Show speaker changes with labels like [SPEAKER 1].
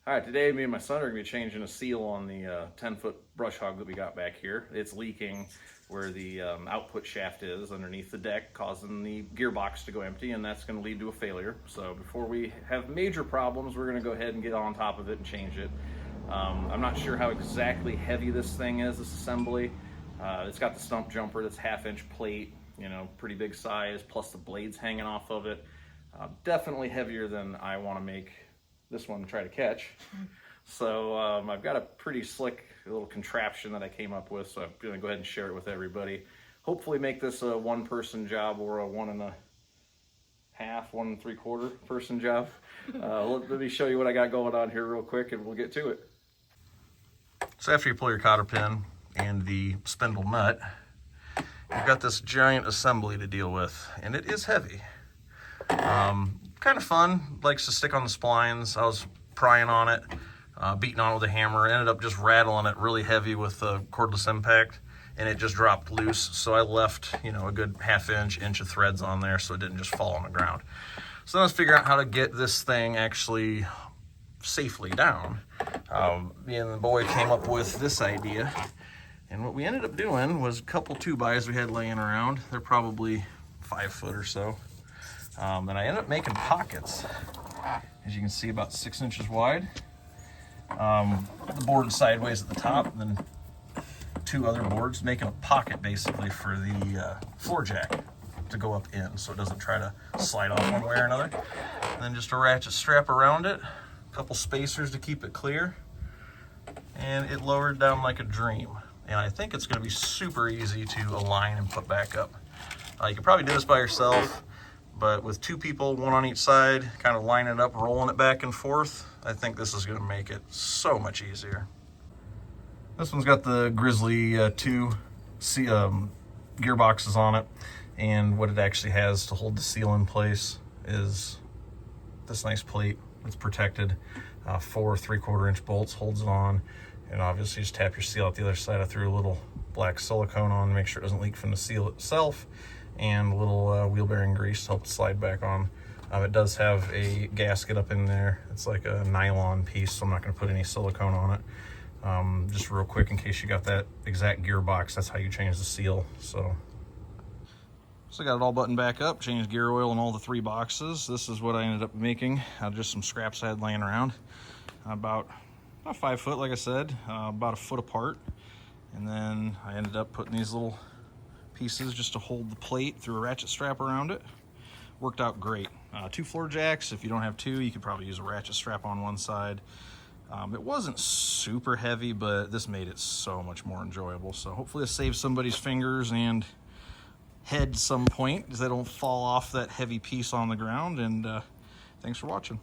[SPEAKER 1] All right, today me and my son are gonna be changing a seal on the 10-foot brush hog that we got back here. It's leaking where the output shaft is underneath the deck, causing the gearbox to go empty, and that's gonna lead to a failure. So before we have major problems, we're gonna go ahead and get on top of it and change it. I'm not sure how exactly heavy this thing is, this assembly. It's got the Stump jumper that's 1/2-inch plate, you know, pretty big size, plus the blades hanging off of it. Definitely heavier than I wanna make this one to try to catch. So I've got a pretty slick little contraption that I came up with, so I'm gonna go ahead and share it with everybody. Hopefully make this a 1-person job or a 1 3/4 person job. Let me show you what I got going on here real quick and we'll get to it. So after you pull your cotter pin and the spindle nut, you've got this giant assembly to deal with, and it is heavy. Kind of fun, likes to stick on the splines. I was prying on it, beating on it with a hammer, ended up just rattling it really heavy with the cordless impact, and it just dropped loose. So I left, you know, a good 1/2 inch of threads on there so it didn't just fall on the ground. So then let's figure out how to get this thing actually safely down. Me and the boy came up with this idea, and what we ended up doing was a couple 2x we had laying around. They're probably 5 foot or so. And I ended up making pockets, as you can see, about 6 inches wide. The board sideways at the top, and then 2 other boards, making a pocket basically for the floor jack to go up in, so it doesn't try to slide off one way or another. And then just a ratchet strap around it, a couple spacers to keep it clear, and it lowered down like a dream. And I think it's going to be super easy to align and put back up. You could probably do this by yourself, but with 2 people, 1 on each side, kind of lining it up, rolling it back and forth, I think this is gonna make it so much easier. This one's got the Grizzly 2 gearboxes on it, and what it actually has to hold the seal in place is this nice plate. It's protected. 4 3/4 inch bolts holds it on, and obviously just tap your seal out the other side. I threw a little black silicone on to make sure it doesn't leak from the seal itself, and a little wheel bearing grease to help it slide back on. It does have a gasket up in there. It's like a nylon piece, so I'm not going to put any silicone on it. Just real quick, in case you got that exact gearbox, that's how you change the seal. So I got it all buttoned back up, changed gear oil in all the 3 boxes. This is what I ended up making out of just some scraps I had laying around. About 5 foot, like I said, about 1 foot apart. And then I ended up putting these little pieces just to hold the plate through a ratchet strap around it. Worked out great. 2 floor jacks. If you don't have 2, you could probably use a ratchet strap on one side. It wasn't super heavy, but this made it so much more enjoyable. So hopefully it saves somebody's fingers and head some point, because they don't fall off that heavy piece on the ground. And thanks for watching.